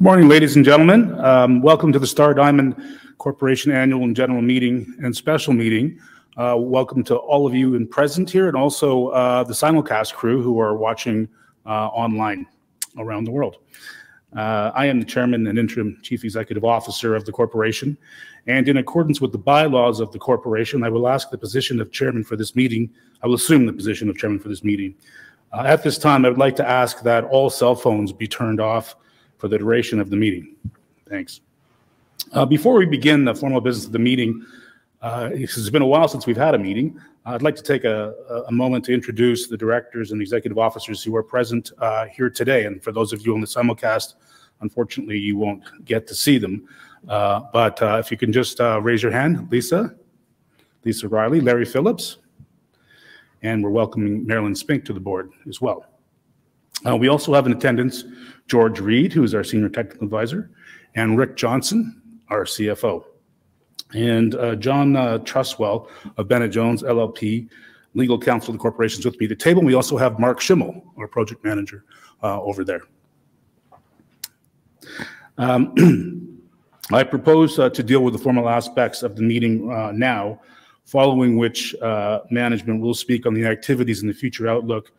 Morning, ladies and gentlemen. Welcome to the Star Diamond Corporation Annual and General Meeting and Special Meeting. Welcome to all of you in present here, and also the simulcast crew who are watching online around the world. I am the Chairman and Interim Chief Executive Officer of the Corporation, and in accordance with the bylaws of the Corporation, I will ask the position of Chairman for this meeting. I will assume the position of Chairman for this meeting. At this time, I would like to ask that all cell phones be turned off for the duration of the meeting. Thanks. Before we begin the formal business of the meeting, it's been a while since we've had a meeting. I'd like to take a moment to introduce the directors and executive officers who are present here today. And for those of you on the simulcast, unfortunately, you won't get to see them. But if you can just raise your hand, Lisa Riley, Larry Phillips, and we're welcoming Marilyn Spink to the board as well. We also have in attendance George Reed, who is our Senior Technical Advisor, and Rick Johnson, our CFO. And John Truswell of Bennett Jones, LLP, Legal Counsel of the Corporation, is with me at the table. And we also have Mark Schimmel, our Project Manager, over there. I propose to deal with the formal aspects of the meeting now, following which management will speak on the activities and the future outlook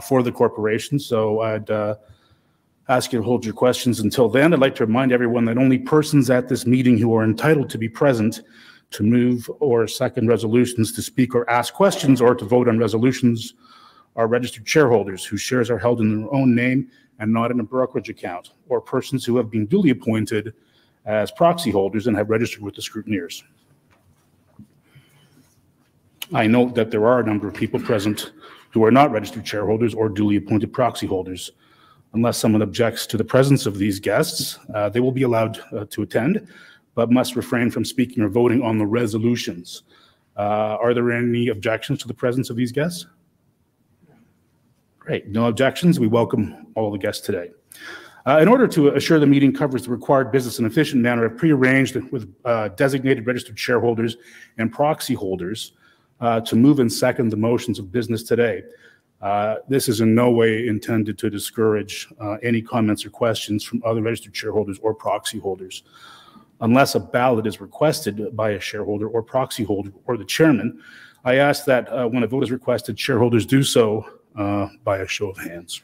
for the corporation. So I'd ask you to hold your questions until then. I'd like to remind everyone that only persons at this meeting who are entitled to be present to move or second resolutions, to speak or ask questions, or to vote on resolutions are registered shareholders whose shares are held in their own name and not in a brokerage account, or persons who have been duly appointed as proxy holders and have registered with the scrutineers. I note that there are a number of people present who are not registered shareholders or duly appointed proxy holders. Unless someone objects to the presence of these guests, they will be allowed to attend, but must refrain from speaking or voting on the resolutions. Are there any objections to the presence of these guests? Great, no objections. We welcome all the guests today. In order to assure the meeting covers the required business in an efficient manner, I've prearranged with designated registered shareholders and proxy holders to move and second the motions of business today. This is in no way intended to discourage any comments or questions from other registered shareholders or proxy holders. Unless a ballot is requested by a shareholder or proxy holder or the chairman, I ask that when a vote is requested, shareholders do so by a show of hands.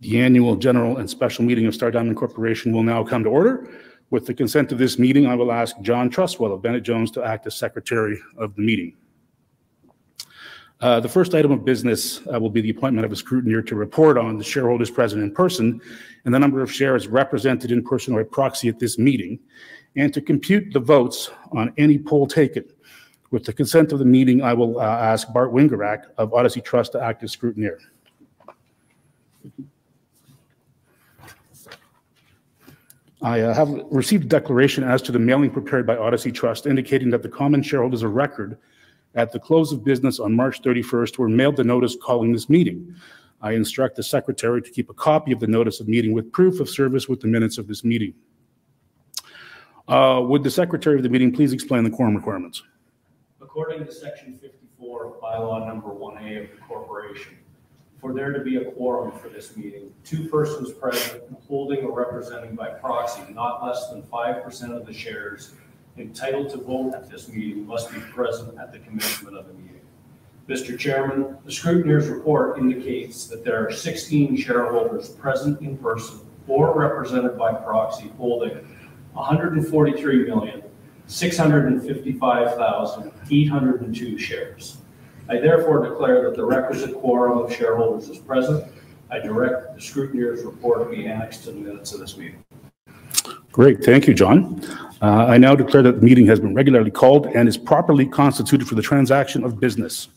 The annual general and special meeting of Star Diamond Corporation will now come to order. With the consent of this meeting, I will ask John Truswell of Bennett Jones to act as secretary of the meeting. The first item of business will be the appointment of a scrutineer to report on the shareholders present in person and the number of shares represented in person or by proxy at this meeting, and to compute the votes on any poll taken. With the consent of the meeting, I will ask Bart Wingerak of Odyssey Trust to act as scrutineer. I have received a declaration as to the mailing prepared by Odyssey Trust indicating that the common shareholders of record at the close of business on March 31st were mailed the notice calling this meeting. I instruct the secretary to keep a copy of the notice of meeting with proof of service with the minutes of this meeting. Would the secretary of the meeting please explain the quorum requirements? According to section 54 of bylaw number 1A of the corporation, for there to be a quorum for this meeting, 2 persons present holding or representing by proxy not less than 5% of the shares entitled to vote at this meeting must be present at the commencement of the meeting. Mr. Chairman, the scrutineer's report indicates that there are 16 shareholders present in person or represented by proxy holding 143,655,802 shares. I therefore declare that the requisite quorum of shareholders is present. I direct the scrutineer's report be annexed to the minutes of this meeting. Great, thank you, John. I now declare that the meeting has been regularly called and is properly constituted for the transaction of business.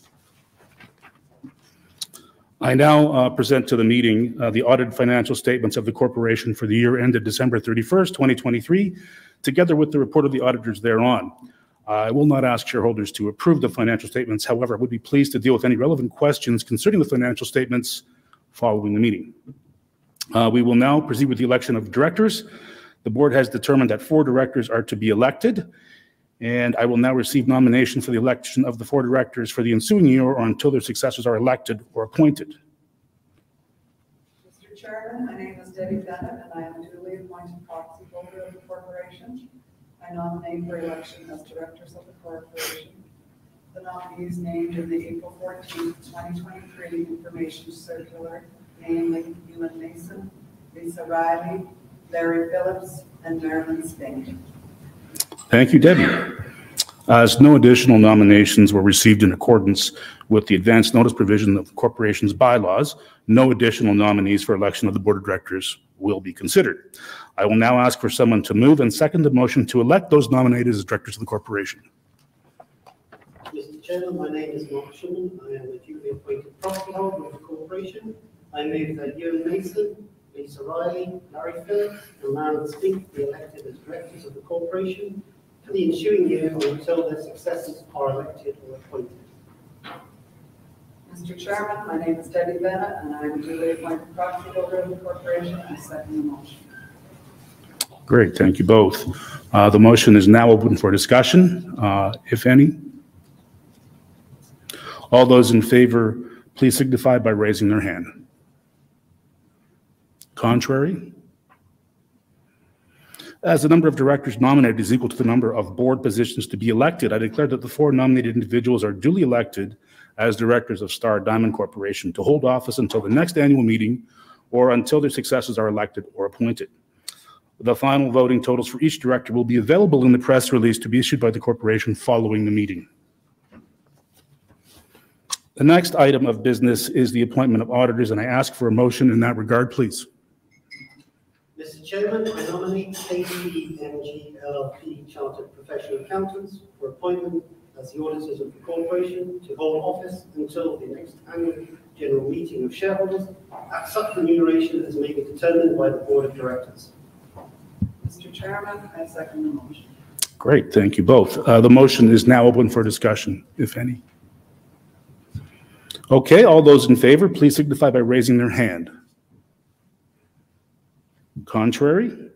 I now present to the meeting the audited financial statements of the corporation for the year ended December 31st, 2023, together with the report of the auditors thereon. I will not ask shareholders to approve the financial statements. However, I would be pleased to deal with any relevant questions concerning the financial statements following the meeting. We will now proceed with the election of directors. The board has determined that 4 directors are to be elected, and I will now receive nomination for the election of the 4 directors for the ensuing year or until their successors are elected or appointed. Mr. Chairman, my name is Debbie Bennett, and I am duly appointed proxy holder of the corporation. I nominate for election as directors of the corporation the nominees named in the April 14, 2023 information circular, namely Ewan Mason, Lisa Riley, Larry Phillips, and Marilyn Spink. Thank you, Debbie. As no additional nominations were received in accordance with the advance notice provision of the corporation's bylaws, no additional nominees for election of the board of directors will be considered. I will now ask for someone to move and second the motion to elect those nominated as directors of the corporation. Mr. Chairman, my name is Mark Shuman. I am the duly appointed proxy holder of the corporation. I move that Ewan Mason, Lisa Riley, Larry Phillips, and Marilyn Spink be elected as directors of the corporation for the ensuing year or until their successors are elected or appointed. Mr. Chairman, my name is Debbie Bennett, and I am duly appointed proxy holder of the corporation. I second the motion. Great, thank you both. The motion is now open for discussion, if any. All those in favor, please signify by raising their hand. Contrary? As the number of directors nominated is equal to the number of board positions to be elected, I declare that the 4 nominated individuals are duly elected as directors of Star Diamond Corporation to hold office until the next annual meeting or until their successors are elected or appointed. The final voting totals for each director will be available in the press release to be issued by the corporation following the meeting. The next item of business is the appointment of auditors, and I ask for a motion in that regard, please. Mr. Chairman, I nominate KPMG LLP Chartered Professional Accountants for appointment as the auditors of the corporation to hold office until the next annual general meeting of shareholders at such remuneration as may be determined by the board of directors. Mr. Chairman, I second the motion. Great, thank you both. The motion is now open for discussion, if any. Okay, all those in favor, please signify by raising their hand. Contrary?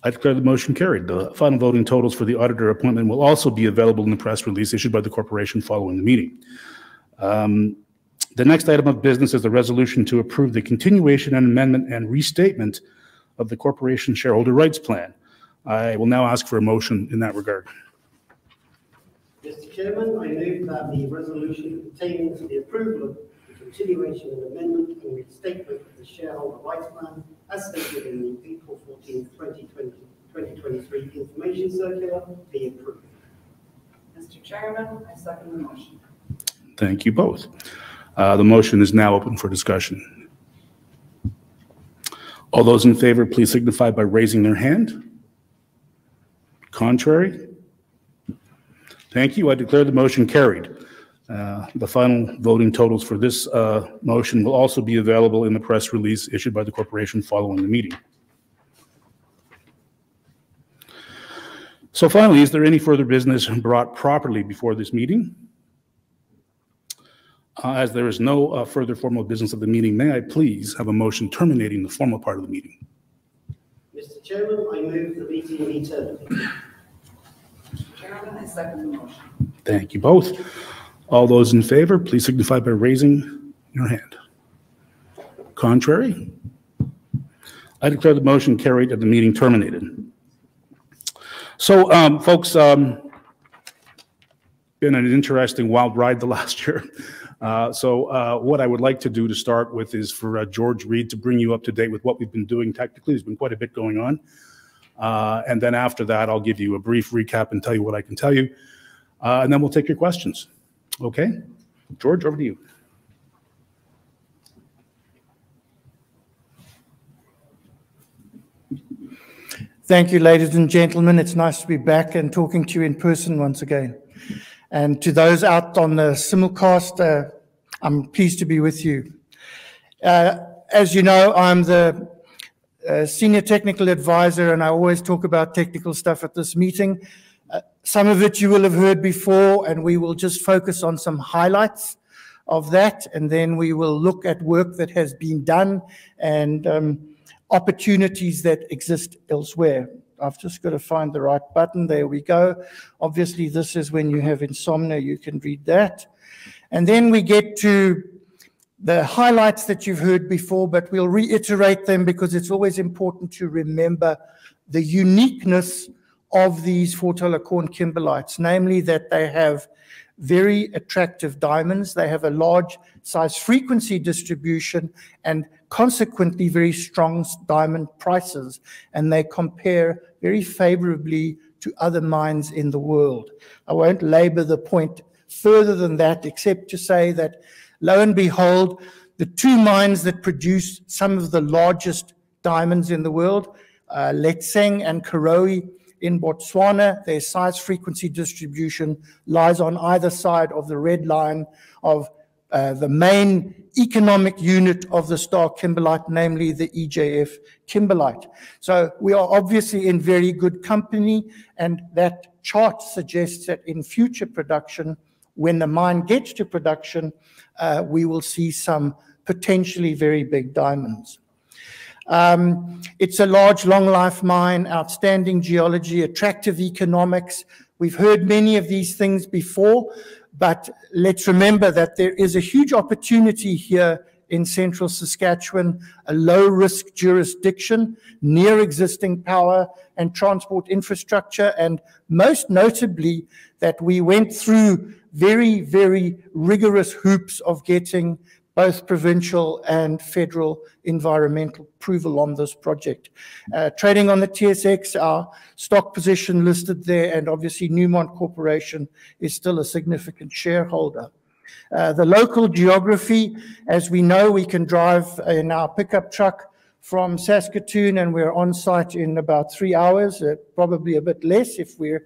I declare the motion carried. The final voting totals for the auditor appointment will also be available in the press release issued by the corporation following the meeting. The next item of business is the resolution to approve the continuation and amendment and restatement of the corporation shareholder rights plan. I will now ask for a motion in that regard. Mr. Chairman, I move that the resolution pertaining to the approval of the continuation and amendment and restatement of the shareholder rights plan as stated in the April 14, 2023 information circular be approved. Mr. Chairman, I second the motion. Thank you both. The motion is now open for discussion. All those in favor, please signify by raising their hand. Contrary? Thank you. I declare the motion carried. The final voting totals for this motion will also be available in the press release issued by the corporation following the meeting. So finally, is there any further business brought properly before this meeting? As there is no further formal business of the meeting, may I please have a motion terminating the formal part of the meeting? Mr. Chairman, I move the meeting be terminated. Chairman, I second the motion. Thank you both. All those in favor, please signify by raising your hand. Contrary? I declare the motion carried and the meeting terminated. So, folks, been an interesting wild ride the last year. What I would like to do to start with is for George Reed to bring you up to date with what we've been doing technically. There's been quite a bit going on. And then after that, I'll give you a brief recap and tell you what I can tell you. And then we'll take your questions. Okay? George, over to you. Thank you, ladies and gentlemen. It's nice to be back and talking to you in person once again. And to those out on the simulcast, I'm pleased to be with you. As you know, I'm the Senior Technical Advisor, and I always talk about technical stuff at this meeting. Some of it you will have heard before, and we will just focus on some highlights of that, and then we will look at work that has been done and opportunities that exist elsewhere. I've just got to find the right button. There we go. Obviously, this is when you have insomnia, you can read that. And then we get to the highlights that you've heard before, but we'll reiterate them because it's always important to remember the uniqueness of these Corne kimberlites, namely that they have very attractive diamonds, they have a large size frequency distribution, and consequently very strong diamond prices, and they compare very favorably to other mines in the world. I won't labor the point further than that, except to say that, lo and behold, the two mines that produce some of the largest diamonds in the world, Letseng and Karowe in Botswana, their size frequency distribution lies on either side of the red line of the main economic unit of the Star kimberlite, namely the EJF kimberlite. So we are obviously in very good company, and that chart suggests that in future production, when the mine gets to production, we will see some potentially very big diamonds. It's a large, long life mine, outstanding geology, attractive economics. We've heard many of these things before, but let's remember that there is a huge opportunity here in central Saskatchewan, a low-risk jurisdiction, near existing power and transport infrastructure, and most notably that we went through very, very rigorous hoops of getting both provincial and federal environmental approval on this project. Trading on the TSX, our stock position listed there, and obviously Newmont Corporation is still a significant shareholder. The local geography, as we know, we can drive in our pickup truck from Saskatoon, and we're on site in about 3 hours, probably a bit less if we're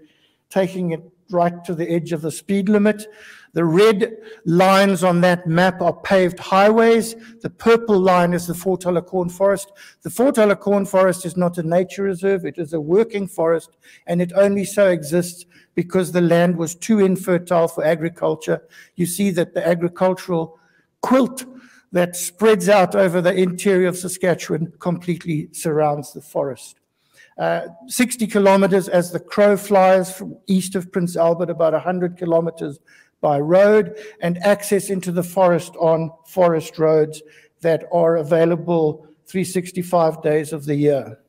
taking it right to the edge of the speed limit. The red lines on that map are paved highways. The purple line is the Corne forest. The Corne forest is not a nature reserve, it is a working forest, and it only so exists because the land was too infertile for agriculture. You see that the agricultural quilt that spreads out over the interior of Saskatchewan completely surrounds the forest. 60 kilometers as the crow flies from east of Prince Albert, about 100 kilometers by road, and access into the forest on forest roads that are available 365 days of the year.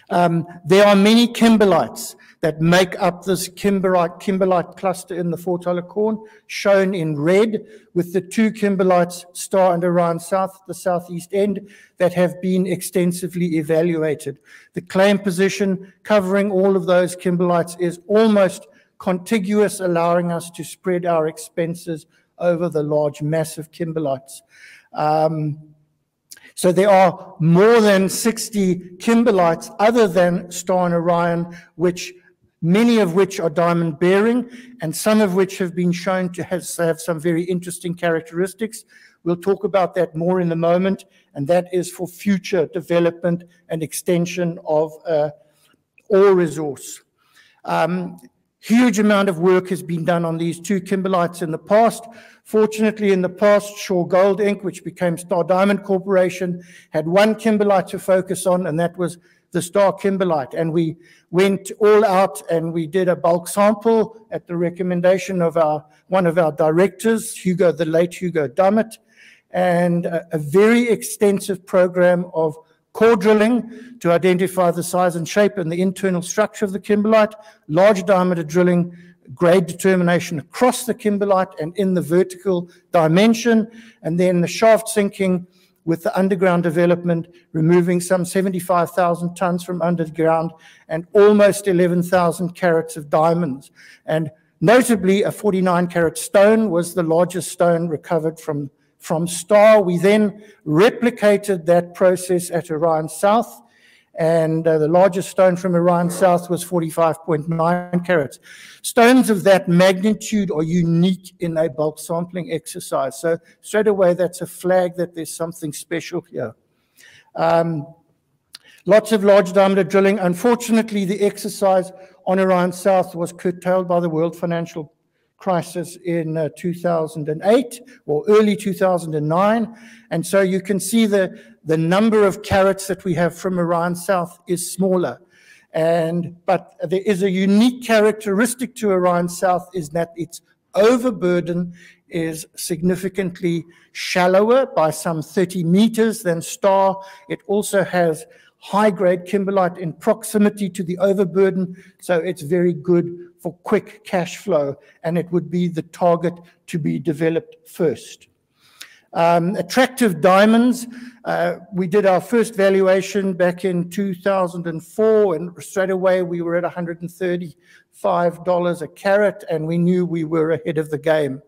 There are many kimberlites that make up this kimberlite cluster in the Corne, shown in red, with the two kimberlites, Star and Orion South, at the southeast end, that have been extensively evaluated. The claim position covering all of those kimberlites is almost contiguous, allowing us to spread our expenses over the large, massive kimberlites. So there are more than 60 kimberlites other than Star and Orion, many of which are diamond bearing, and some of which have been shown to have some very interesting characteristics. We'll talk about that more in a moment, and that is for future development and extension of ore resource. Huge amount of work has been done on these two kimberlites in the past. Fortunately, in the past, Shaw Gold Inc., which became Star Diamond Corporation, had one kimberlite to focus on, and that was the Star kimberlite. And we went all out and we did a bulk sample at the recommendation of one of our directors, the late Hugo Dummett, and a very extensive program of core drilling to identify the size and shape and the internal structure of the kimberlite, large diameter drilling, grade determination across the kimberlite and in the vertical dimension, and then the shaft sinking with the underground development, removing some 75,000 tons from underground and almost 11,000 carats of diamonds. And notably, a 49-carat stone was the largest stone recovered from Star. We then replicated that process at Orion South, and the largest stone from Orion South was 45.9 carats. Stones of that magnitude are unique in a bulk sampling exercise. So straight away, that's a flag that there's something special here. Lots of large diameter drilling. Unfortunately, the exercise on Orion South was curtailed by the world financial crisis in 2008 or early 2009. And so you can see the number of carats that we have from Orion South is smaller. But there is a unique characteristic to Orion South, is that it's overburden is significantly shallower by some 30 meters than Star. It also has high-grade kimberlite in proximity to the overburden, so it's very good for quick cash flow, and it would be the target to be developed first. Attractive diamonds. We did our first valuation back in 2004, and straight away we were at $135 a carat, and we knew we were ahead of the game.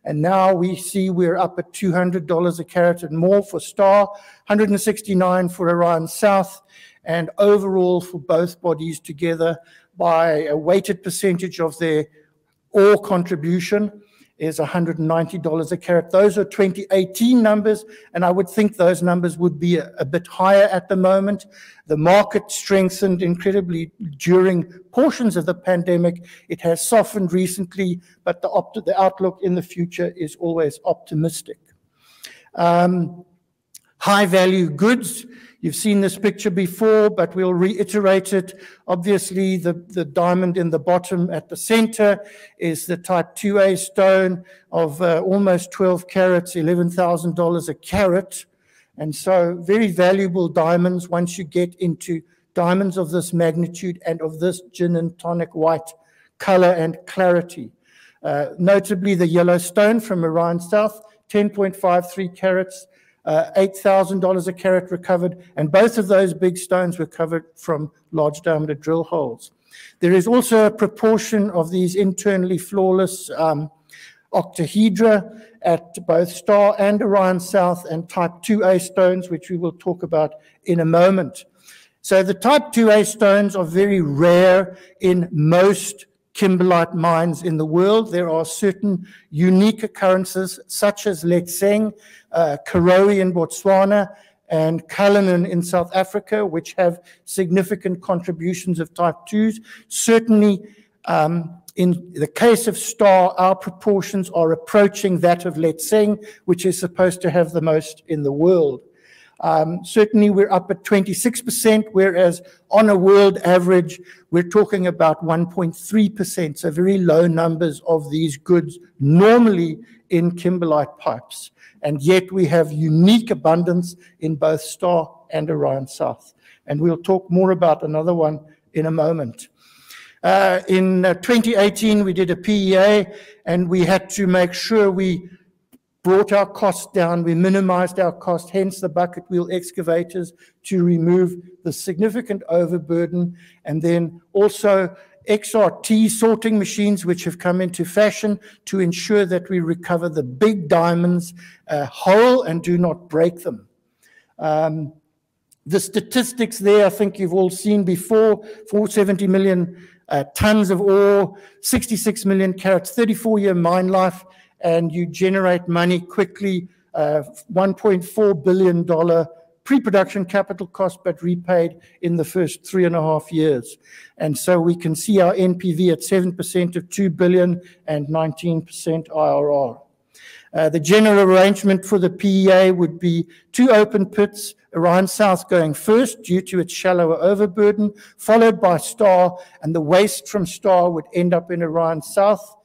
And now we see we're up at $200 a carat and more for Star, $169 for Orion South, and overall for both bodies together by a weighted percentage of their ore contribution is $190 a carat. Those are 2018 numbers, and I would think those numbers would be a bit higher at the moment. The market strengthened incredibly during portions of the pandemic. It has softened recently, but the outlook in the future is always optimistic. High value goods. You've seen this picture before, but we'll reiterate it. Obviously, the diamond in the bottom at the center is the type 2A stone of almost 12 carats, $11,000 a carat. And so very valuable diamonds once you get into diamonds of this magnitude and of this gin and tonic white color and clarity. Notably, the yellow stone from Orion South, 10.53 carats, $8,000 a carat recovered, and both of those big stones were covered from large diameter drill holes. There is also a proportion of these internally flawless octahedra at both Star and Orion South, and type 2A stones, which we will talk about in a moment. So the type 2A stones are very rare in most kimberlite mines in the world. There are certain unique occurrences such as Letseng, Karowe in Botswana, and Cullinan in South Africa, which have significant contributions of type 2s. Certainly, in the case of Star, our proportions are approaching that of Letseng, which is supposed to have the most in the world. Certainly, we're up at 26%, whereas on a world average, we're talking about 1.3%, so very low numbers of these goods normally in kimberlite pipes. And yet we have unique abundance in both Star and Orion South. And we'll talk more about another one in a moment. In 2018, we did a PEA, and we had to make sure we brought our costs down, we minimized our cost, hence the bucket wheel excavators to remove the significant overburden, and then also XRT sorting machines, which have come into fashion to ensure that we recover the big diamonds whole and do not break them. The statistics there, I think you've all seen before, 470 million tons of ore, 66 million carats, 34-year mine life, and you generate money quickly, $1.4 billion pre-production capital cost, but repaid in the first 3.5 years. And so we can see our NPV at 7% of $2 billion and 19% IRR. The general arrangement for the PEA would be 2 open pits, Orion South going first due to its shallower overburden, followed by Star, and the waste from Star would end up in Orion South,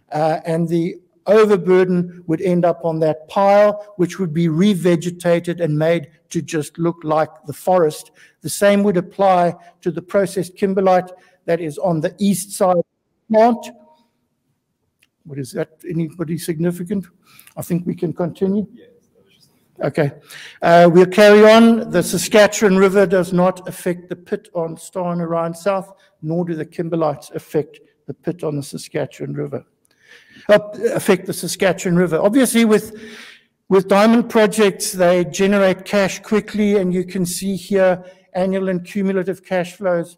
and the overburden would end up on that pile, which would be revegetated and made to just look like the forest. The same would apply to the processed kimberlite that is on the east side of the plant. What is that? Anybody significant? I think we can continue. Okay. We'll carry on. The Saskatchewan River does not affect the pit on Star and Orion South, nor do the kimberlites affect the pit on the Saskatchewan River. Affect the Saskatchewan River. Obviously, with diamond projects, they generate cash quickly, and you can see here annual and cumulative cash flows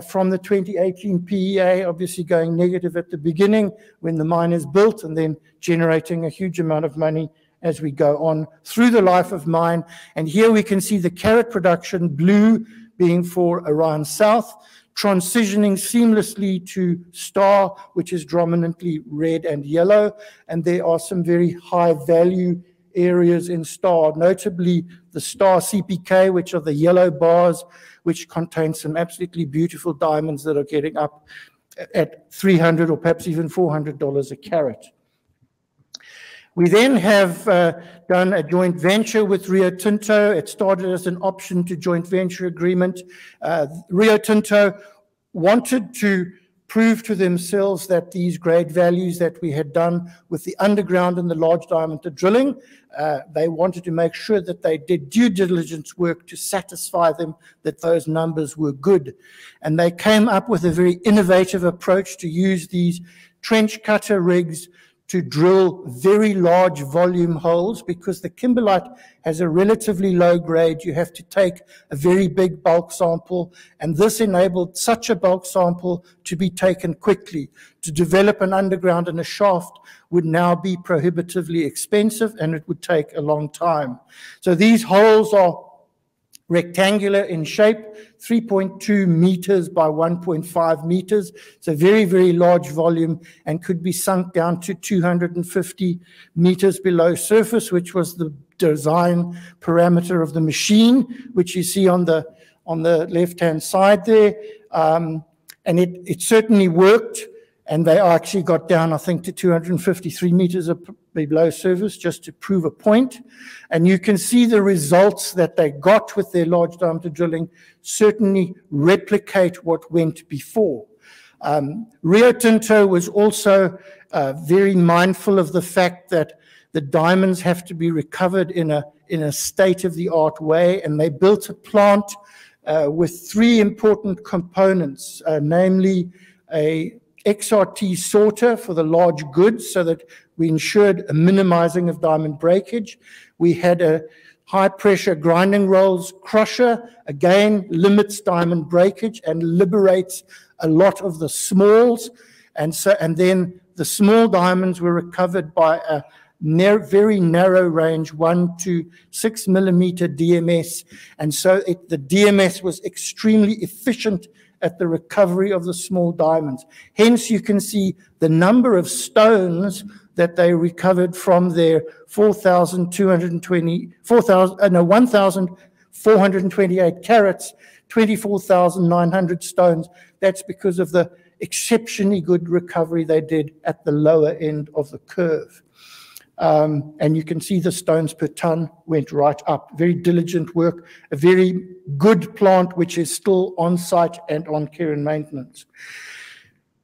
from the 2018 PEA, obviously going negative at the beginning when the mine is built, and then generating a huge amount of money as we go on through the life of mine. And here we can see the carat production, blue being for Orion South, transitioning seamlessly to Star, which is dominantly red and yellow. And there are some very high value areas in Star, notably the Star CPK, which are the yellow bars, which contain some absolutely beautiful diamonds that are getting up at $300 or perhaps even $400 a carat. We then have done a joint venture with Rio Tinto. It started as an option to joint venture agreement. Rio Tinto wanted to prove to themselves that these grade values that we had done with the underground and the large diameter drilling, they wanted to make sure that they did due diligence work to satisfy them that those numbers were good. And they came up with a very innovative approach to use these trench cutter rigs to drill very large volume holes, because the kimberlite has a relatively low grade. You have to take a very big bulk sample, and this enabled such a bulk sample to be taken quickly. To develop an underground and a shaft would now be prohibitively expensive, and it would take a long time. So these holes are rectangular in shape, 3.2 meters by 1.5 meters. It's a very, very large volume and could be sunk down to 250 meters below surface, which was the design parameter of the machine, which you see on the left-hand side there. And it certainly worked. And they actually got down, I think, to 253 meters below surface just to prove a point. And you can see the results that they got with their large diameter drilling certainly replicate what went before. Rio Tinto was also very mindful of the fact that the diamonds have to be recovered in a state-of-the-art way, and they built a plant with three important components, namely a XRT sorter for the large goods so that we ensured a minimizing of diamond breakage. We had a high pressure grinding rolls crusher, again limits diamond breakage and liberates a lot of the smalls. And then the small diamonds were recovered by a very narrow range 1 to 6 millimeter DMS. And so the DMS was extremely efficient at the recovery of the small diamonds. Hence, you can see the number of stones that they recovered from their 1,428 carats, 24,900 stones. That's because of the exceptionally good recovery they did at the lower end of the curve. And you can see the stones per ton went right up. Very diligent work, a very good plant which is still on site and on care and maintenance.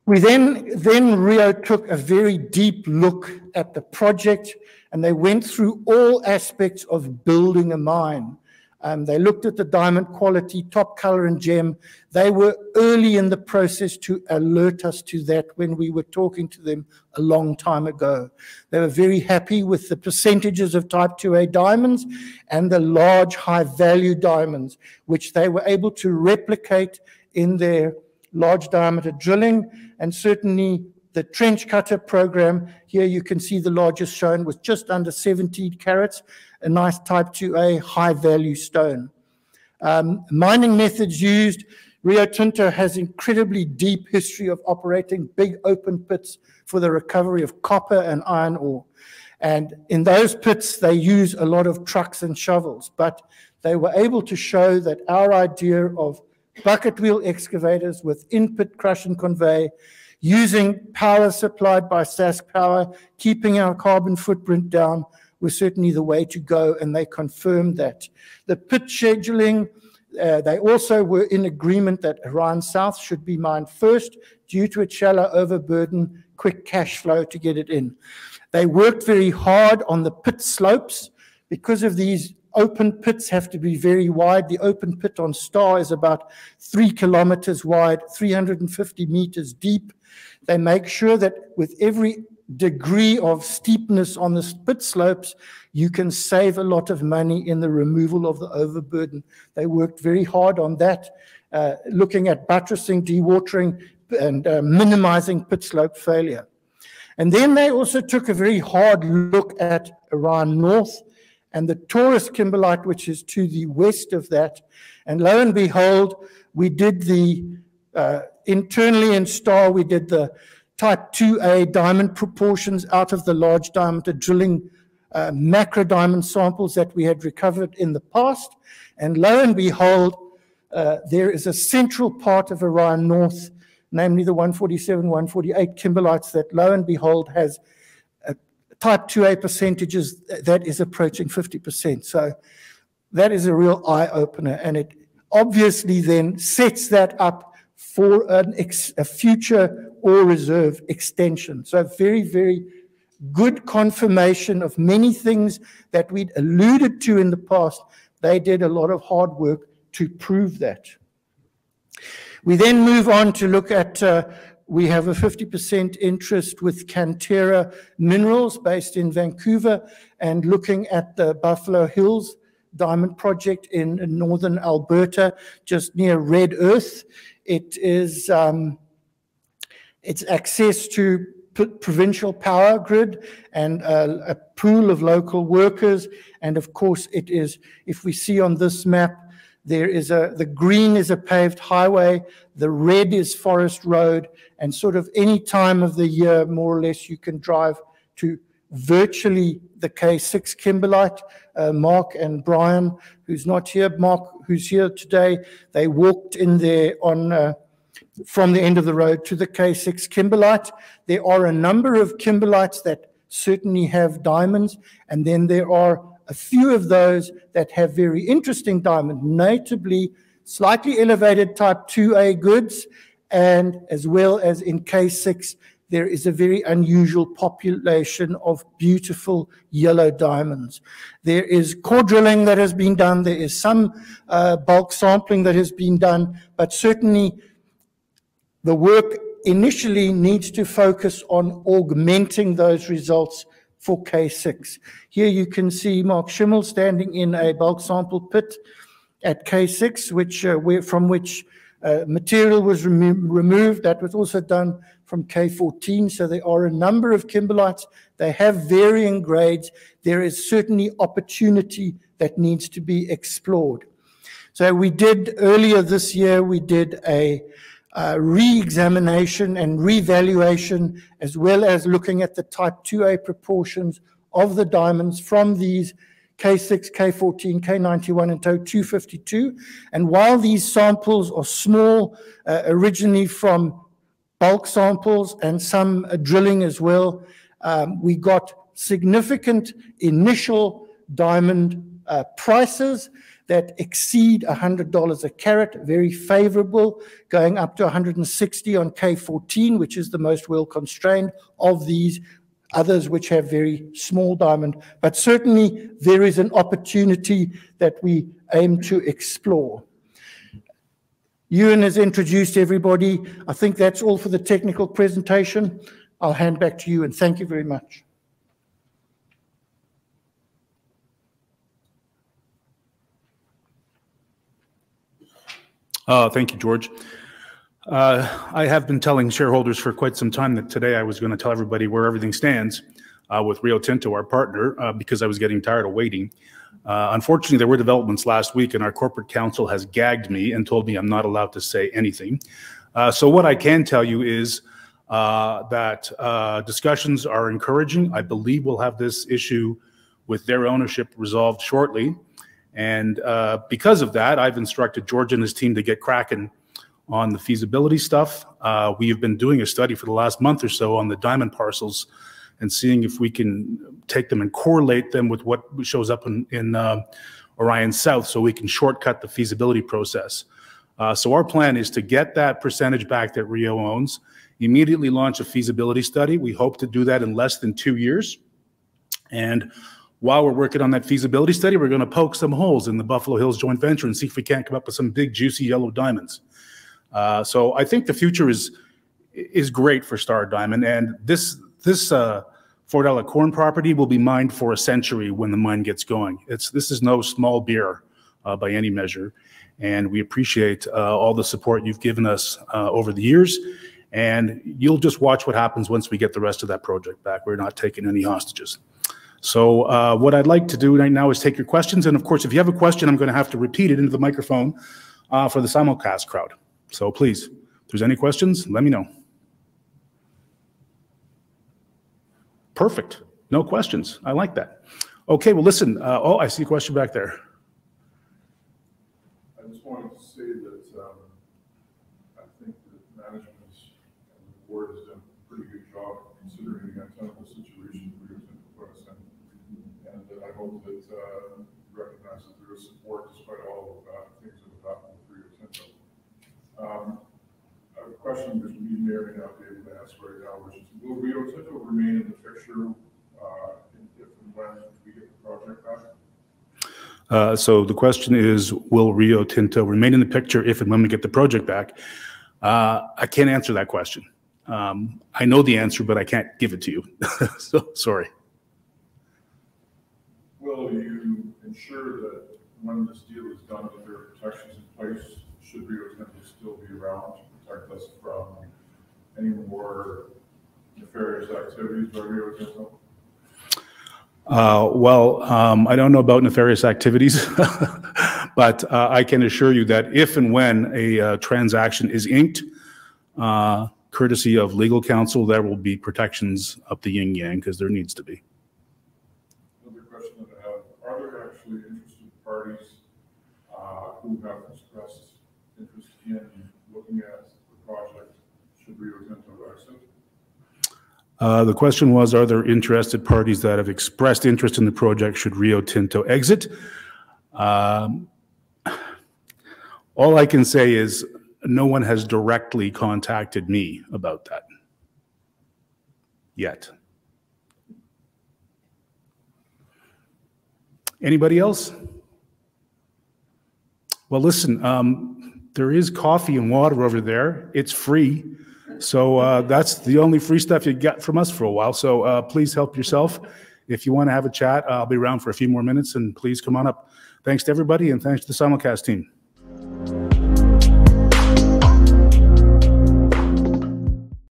We then Rio took a very deep look at the project, and they went through all aspects of building a mine. They looked at the diamond quality, top color and gem. They were early in the process to alert us to that when we were talking to them a long time ago. They were very happy with the percentages of type 2A diamonds and the large high value diamonds, which they were able to replicate in their large diameter drilling. And certainly the trench cutter program, here you can see the largest shown was just under 17 carats, a nice type 2A high value stone. Mining methods used, Rio Tinto has incredibly deep history of operating big open pits for the recovery of copper and iron ore. And in those pits, they use a lot of trucks and shovels, but they were able to show that our idea of bucket wheel excavators with in-pit crush and convey, using power supplied by SaskPower, keeping our carbon footprint down, was certainly the way to go, and they confirmed that. The pit scheduling, they also were in agreement that Orion South should be mined first due to its shallow overburden, quick cash flow to get it in. They worked very hard on the pit slopes because of these open pits have to be very wide. The open pit on Star is about 3 kilometers wide, 350 meters deep. They make sure that with every degree of steepness on the pit slopes, you can save a lot of money in the removal of the overburden. They worked very hard on that, looking at buttressing, dewatering, and minimizing pit slope failure. And then they also took a very hard look at Orion North and the Taurus kimberlite, which is to the west of that. And lo and behold, we did the, internally in Star, we did the type 2A diamond proportions out of the large diameter drilling macro diamond samples that we had recovered in the past. And lo and behold, there is a central part of Orion North, namely the 147, 148 kimberlites, that lo and behold has a type 2A percentages, that is approaching 50%. So that is a real eye-opener, and it obviously then sets that up for a future ore reserve extension. So very, very good confirmation of many things that we'd alluded to in the past. They did a lot of hard work to prove that. We then move on to look at, we have a 50% interest with Cantera Minerals based in Vancouver, and looking at the Buffalo Hills Diamond Project in northern Alberta, just near Red Earth. It is, it's access to provincial power grid and a pool of local workers. And of course it is, if we see on this map, there is the green is a paved highway, the red is Forest Road, and sort of any time of the year, more or less, you can drive to virtually the K6 kimberlite. Mark and Brian, who's not here, Mark, who's here today, they walked in there on from the end of the road to the K6 kimberlite. There are a number of kimberlites that certainly have diamonds, and then there are a few of those that have very interesting diamonds, notably slightly elevated type 2A goods, and as well as in K6, there is a very unusual population of beautiful yellow diamonds. There is core drilling that has been done, there is some bulk sampling that has been done, but certainly the work initially needs to focus on augmenting those results for K6. Here you can see Mark Schimmel standing in a bulk sample pit at K6, from which material was removed. That was also done from K14. So there are a number of kimberlites. They have varying grades. There is certainly opportunity that needs to be explored. So we did, earlier this year, we did a re-examination and revaluation, as well as looking at the type 2A proportions of the diamonds from these K6, K14, K91 and tow 252. And while these samples are small, originally from bulk samples and some drilling as well, we got significant initial diamond prices that exceed $100 a carat, very favorable, going up to 160 on K14, which is the most well-constrained of these others, which have very small diamond. But certainly there is an opportunity that we aim to explore. Ewan has introduced everybody. I think that's all for the technical presentation. I'll hand back to you, and thank you very much. Thank you, George. I have been telling shareholders for quite some time that today I was going to tell everybody where everything stands with Rio Tinto, our partner, because I was getting tired of waiting. Unfortunately, there were developments last week, and our corporate counsel has gagged me and told me I'm not allowed to say anything. So what I can tell you is that discussions are encouraging. I believe we'll have this issue with their ownership resolved shortly. And because of that, I've instructed George and his team to get cracking on the feasibility stuff. We have been doing a study for the last month or so on the diamond parcels and seeing if we can take them and correlate them with what shows up in Orion South, so we can shortcut the feasibility process. So our plan is to get that percentage back that Rio owns, immediately launch a feasibility study. We hope to do that in less than 2 years. And while we're working on that feasibility study, we're going to poke some holes in the Buffalo Hills joint venture and see if we can't come up with some big, juicy yellow diamonds. So I think the future is great for Star Diamond, and this $4 Corne property will be mined for a century when the mine gets going. This is no small beer by any measure, and we appreciate all the support you've given us over the years. And you'll just watch what happens once we get the rest of that project back. We're not taking any hostages. So what I'd like to do right now is take your questions. And of course, if you have a question, I'm going to have to repeat it into the microphone for the simulcast crowd. So please, if there's any questions, let me know. Perfect. No questions. I like that. Okay, well, listen. Oh, I see a question back there. I just wanted to say that I think that management and the board has done a pretty good job considering the untenable situation Rio Tinto hope that recognize that there is support despite all of things that have happened with Rio Tinto. A question that you may or may not be able to answer right now, which is, will Rio Tinto remain in the picture if and when we get the project back? So the question is, will Rio Tinto remain in the picture if and when we get the project back? I can't answer that question. I know the answer, but I can't give it to you. So sorry. Will you ensure that when this deal is done, that there are protections in place should Rio Tinto still be around to protect us from any more nefarious activities by Rio Tinto? I don't know about nefarious activities, but I can assure you that if and when a transaction is inked, courtesy of legal counsel, there will be protections up the yin-yang, because there needs to be. Another question that I have, are there actually interested parties who have expressed interest in looking at the project should Rio Tinto exit? The question was, are there interested parties that have expressed interest in the project should Rio Tinto exit? All I can say is no one has directly contacted me about that yet. Anybody else? Well, listen, there is coffee and water over there. It's free. So that's the only free stuff you get from us for a while. So please help yourself. If you want to have a chat, I'll be around for a few more minutes, and please come on up. Thanks to everybody, and thanks to the simulcast team.